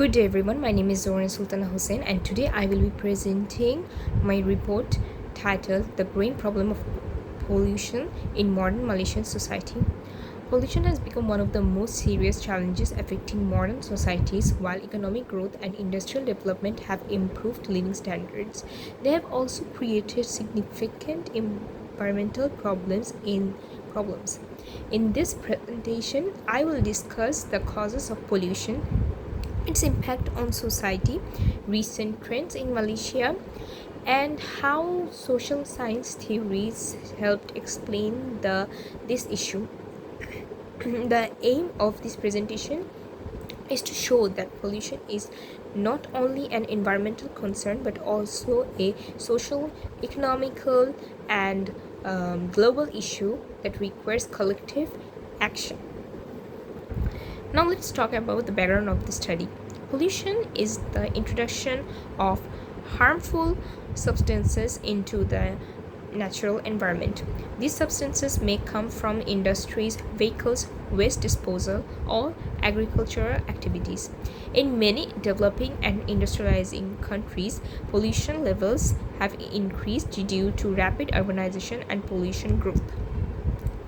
Good day everyone, my name is Zoran Sultana Hussain and today I will be presenting my report titled The Growing Problem of Pollution in Modern Malaysian Society. Pollution has become one of the most serious challenges affecting modern societies. While economic growth and industrial development have improved living standards, they have also created significant environmental problems. In this presentation, I will discuss the causes of pollution, its impact on society, recent trends in Malaysia, and how social science theories helped explain this issue. The aim of this presentation is to show that pollution is not only an environmental concern but also a social, economical, and global issue that requires collective action. Now let's talk about the background of the study. Pollution is the introduction of harmful substances into the natural environment. These substances may come from industries, vehicles, waste disposal, or agricultural activities. In many developing and industrializing countries, pollution levels have increased due to rapid urbanization and pollution growth.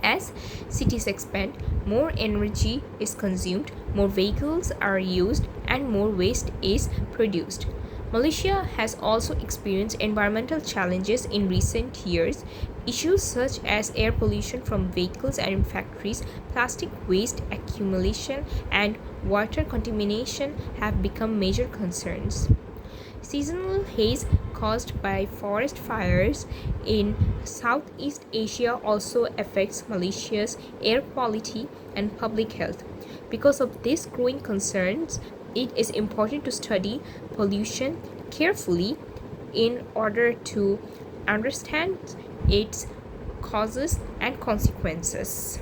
As cities expand, more energy is consumed, more vehicles are used, and more waste is produced. Malaysia has also experienced environmental challenges in recent years. Issues such as air pollution from vehicles and factories, plastic waste accumulation, and water contamination have become major concerns. Seasonal haze caused by forest fires in Southeast Asia also affects Malaysia's air quality and public health. Because of these growing concerns, it is important to study pollution carefully in order to understand its causes and consequences.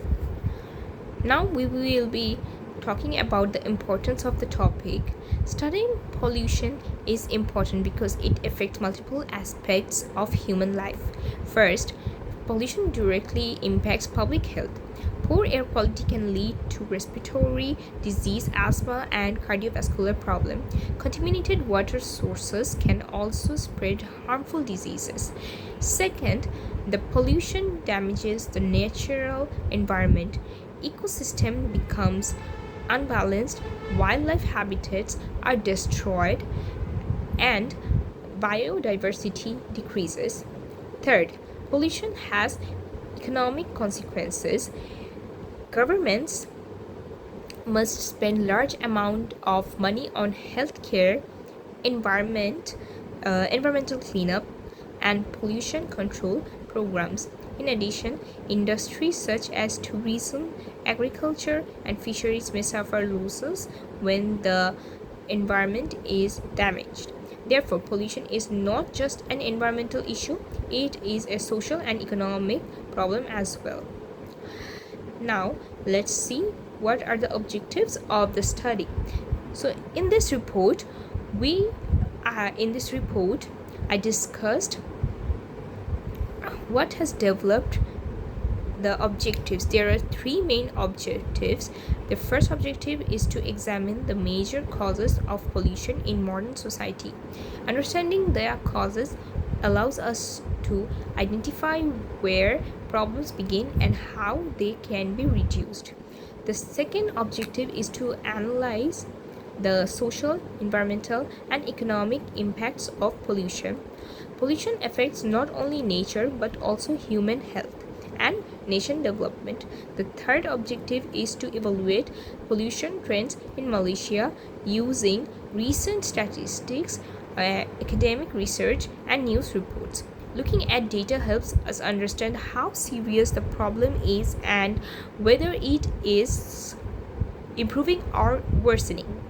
Now we will be talking about the importance of the topic. Studying pollution is important because it affects multiple aspects of human life. First, pollution directly impacts public health. Poor air quality can lead to respiratory disease, asthma, and cardiovascular problems. Contaminated water sources can also spread harmful diseases. Second, the pollution damages the natural environment. Ecosystem becomes unbalanced, wildlife habitats are destroyed, and biodiversity decreases. Third, pollution has economic consequences. Governments must spend large amount of money on healthcare, environmental cleanup, and pollution control programs. In addition, industries such as tourism, agriculture, and fisheries may suffer losses when the environment is damaged. Therefore, pollution is not just an environmental issue, it is a social and economic problem as well. Now, let's see what are the objectives of the study. So, in this report, I discussed what has developed the objectives. There are three main objectives. The first objective is to examine the major causes of pollution in modern society. Understanding their causes allows us to identify where problems begin and how they can be reduced. The second objective is to analyze the social, environmental, and economic impacts of pollution. Pollution affects not only nature but also human health and nation development. The third objective is to evaluate pollution trends in Malaysia using recent statistics, academic research, and news reports. Looking at data helps us understand how serious the problem is and whether it is improving or worsening.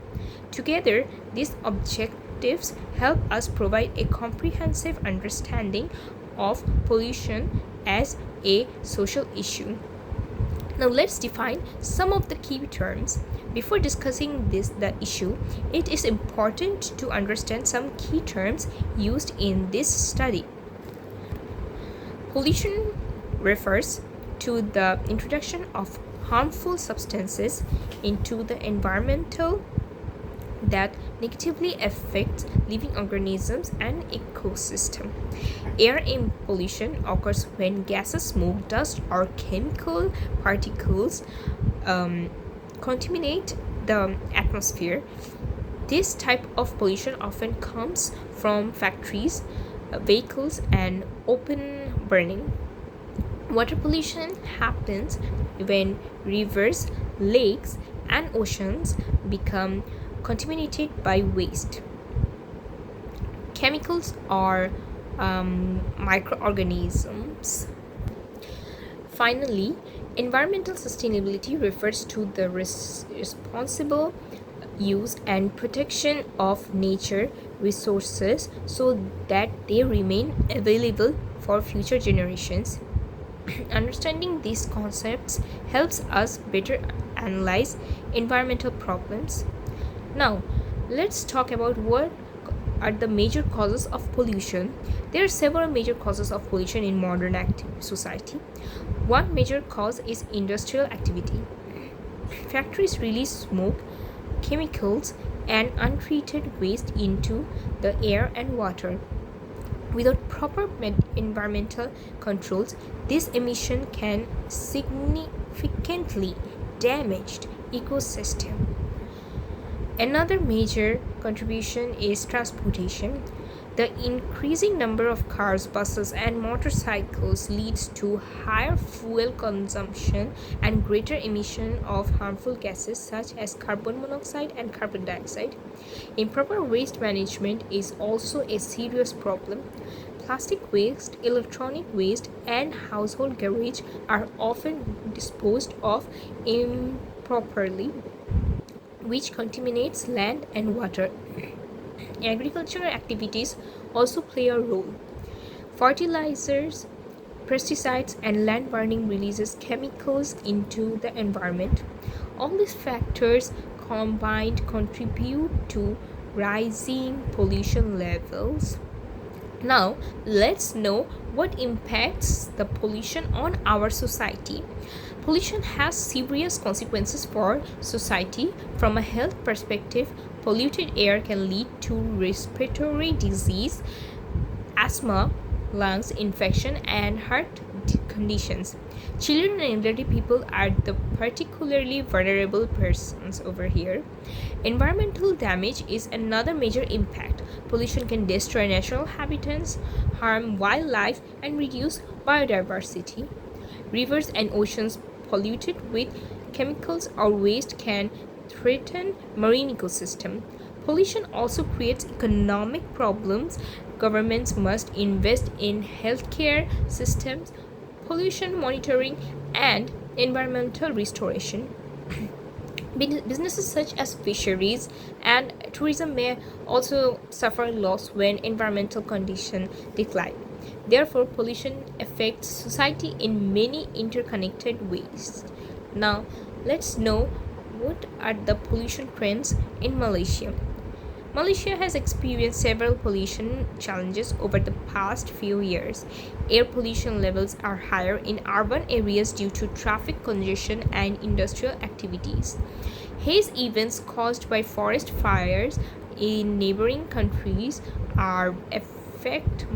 Together, these objectives help us provide a comprehensive understanding of pollution as a social issue. Now let's define some of the key terms. Before discussing the issue, it is important to understand some key terms used in this study. Pollution refers to the introduction of harmful substances into the environmental that negatively affects living organisms and ecosystem. Air pollution occurs when gases, smoke, dust, or chemical particles contaminate the atmosphere. This type of pollution often comes from factories, vehicles, and open burning. Water pollution happens when rivers, lakes, and oceans become contaminated by waste, chemicals, or microorganisms. Finally, environmental sustainability refers to the responsible use and protection of nature resources so that they remain available for future generations. Understanding these concepts helps us better analyze environmental problems. Now, let's talk about what are the major causes of pollution. There are several major causes of pollution in modern society. One major cause is industrial activity. Factories release smoke, chemicals, and untreated waste into the air and water. Without proper environmental controls, this emission can significantly damage ecosystem. Another major contribution is transportation. The increasing number of cars, buses, and motorcycles leads to higher fuel consumption and greater emission of harmful gases such as carbon monoxide and carbon dioxide. Improper waste management is also a serious problem. Plastic waste, electronic waste, and household garbage are often disposed of improperly, which contaminates land and water. Agricultural activities also play a role. Fertilizers, pesticides, and land burning releases chemicals into the environment. All these factors combined contribute to rising pollution levels. Now, let's know what impacts the pollution on our society. Pollution has serious consequences for society. From a health perspective, polluted air can lead to respiratory disease, asthma, lungs infection, and heart conditions. Children and elderly people are the particularly vulnerable persons over here. Environmental damage is another major impact. Pollution can destroy natural habitats, harm wildlife, and reduce biodiversity. Rivers and oceans polluted with chemicals or waste can threaten marine ecosystem. Pollution also creates economic problems. Governments must invest in healthcare systems, pollution monitoring, and environmental restoration. Businesses such as fisheries and tourism may also suffer loss when environmental conditions decline. Therefore, pollution affects society in many interconnected ways. Now, let's know what are the pollution trends in Malaysia. Malaysia has experienced several pollution challenges over the past few years. Air pollution levels are higher in urban areas due to traffic congestion and industrial activities. Haze events caused by forest fires in neighboring countries are affect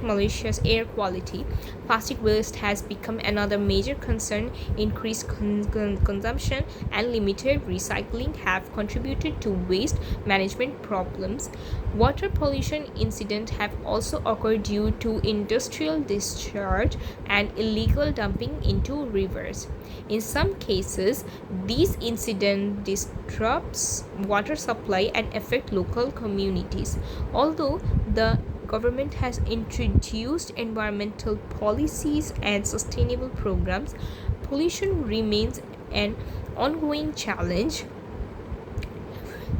Malaysia's air quality. Plastic waste has become another major concern. Increased consumption and limited recycling have contributed to waste management problems. Water pollution incidents have also occurred due to industrial discharge and illegal dumping into rivers. In some cases, these incidents disrupts water supply and affect local communities. Although the government has introduced environmental policies and sustainable programs, pollution remains an ongoing challenge.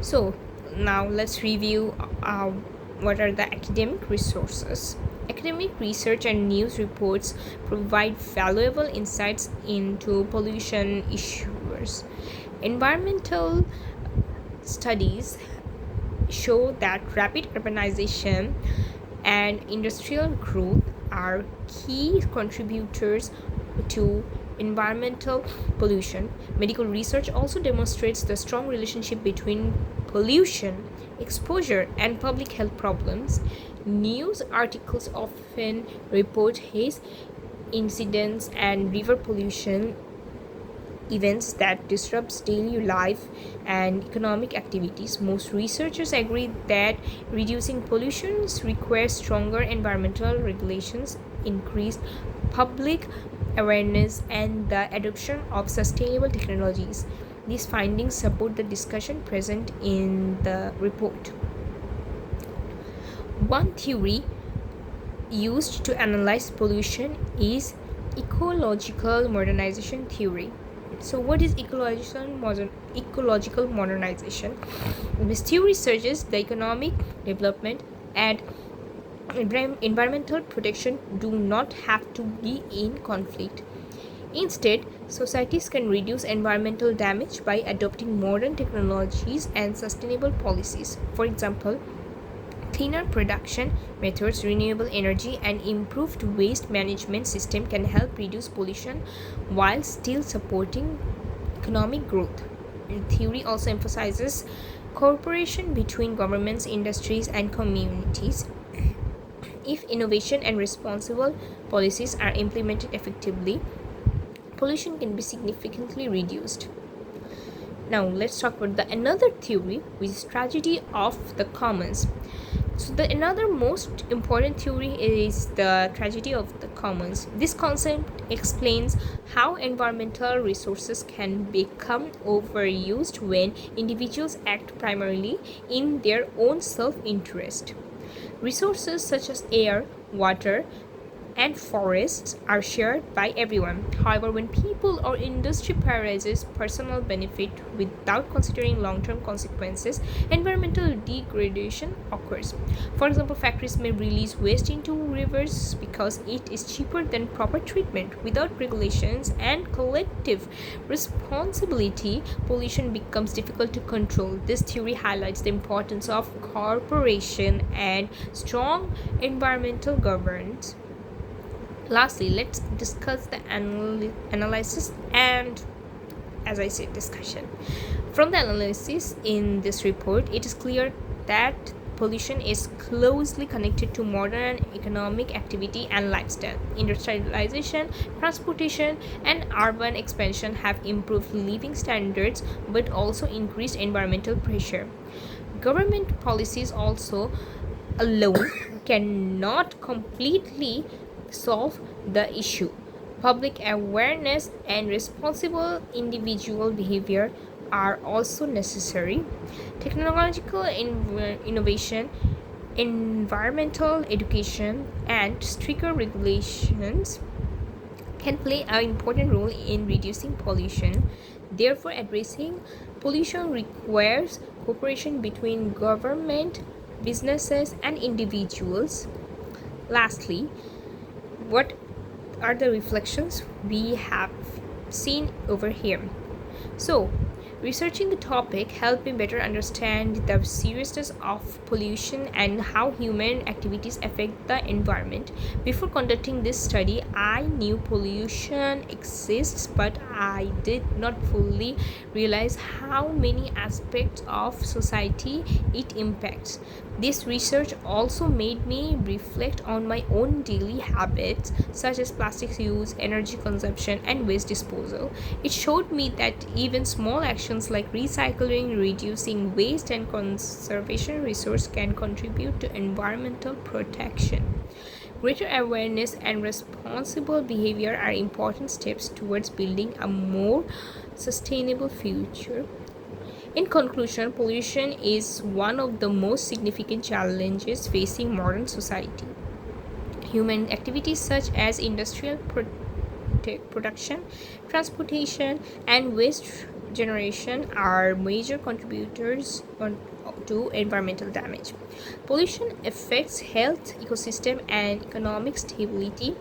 So, now let's review what are the academic resources. Academic research and news reports provide valuable insights into pollution issues. Environmental studies show that rapid urbanization and industrial growth are key contributors to environmental pollution. Medical research also demonstrates the strong relationship between pollution, exposure, and public health problems. News articles often report haze incidents and river pollution events that disrupts daily life and economic activities. Most researchers agree that reducing pollution requires stronger environmental regulations, increased public awareness, and the adoption of sustainable technologies. These findings support the discussion present in the report. One theory used to analyze pollution is ecological modernization theory. So, what is ecological modernization? This theory suggests the economic development and environmental protection do not have to be in conflict. Instead, societies can reduce environmental damage by adopting modern technologies and sustainable policies. For example, cleaner production methods, renewable energy, and improved waste management system can help reduce pollution while still supporting economic growth. The theory also emphasizes cooperation between governments, industries, and communities. If innovation and responsible policies are implemented effectively, pollution can be significantly reduced. Now let's talk about another theory, which is tragedy of the commons. So the another most important theory is the tragedy of the commons. This concept explains how environmental resources can become overused when individuals act primarily in their own self-interest. Resources such as air, water, and forests are shared by everyone. However, when people or industry prioritizes personal benefit without considering long-term consequences, environmental degradation occurs. For example, factories may release waste into rivers because it is cheaper than proper treatment. Without regulations and collective responsibility, pollution becomes difficult to control. This theory highlights the importance of cooperation and strong environmental governance. Lastly, let's discuss the analysis and, as I said, discussion. From the analysis in this report, it is clear that pollution is closely connected to modern economic activity and lifestyle. Industrialization, transportation, and urban expansion have improved living standards but also increased environmental pressure. Government policies also alone cannot completely solve the issue. Public awareness and responsible individual behavior are also necessary. Technological innovation, environmental education, and stricter regulations can play an important role in reducing pollution. Therefore, addressing pollution requires cooperation between government, businesses, and individuals. Lastly, what are the reflections we have seen over here? So, researching the topic helped me better understand the seriousness of pollution and how human activities affect the environment. Before conducting this study, I knew pollution exists, but I did not fully realize how many aspects of society it impacts. This research also made me reflect on my own daily habits, such as plastic use, energy consumption, and waste disposal. It showed me that even small actions like recycling, reducing waste, and conservation resource can contribute to environmental protection. Greater awareness and responsible behavior are important steps towards building a more sustainable future. In conclusion, pollution is one of the most significant challenges facing modern society. Human activities such as industrial production, transportation, and waste generation are major contributors to environmental damage. Pollution affects health, ecosystem, and economic stability,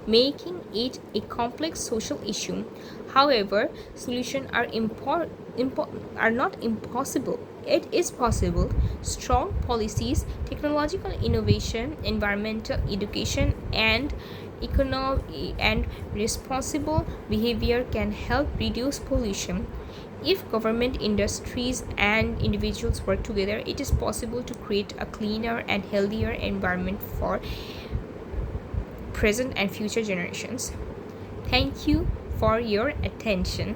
making it a complex social issue. However, solutions are not impossible. It is possible. Strong policies, technological innovation, environmental education, and economy, and responsible behavior can help reduce pollution. If government, industries, and individuals work together, it is possible to create a cleaner and healthier environment for present and future generations. Thank you for your attention.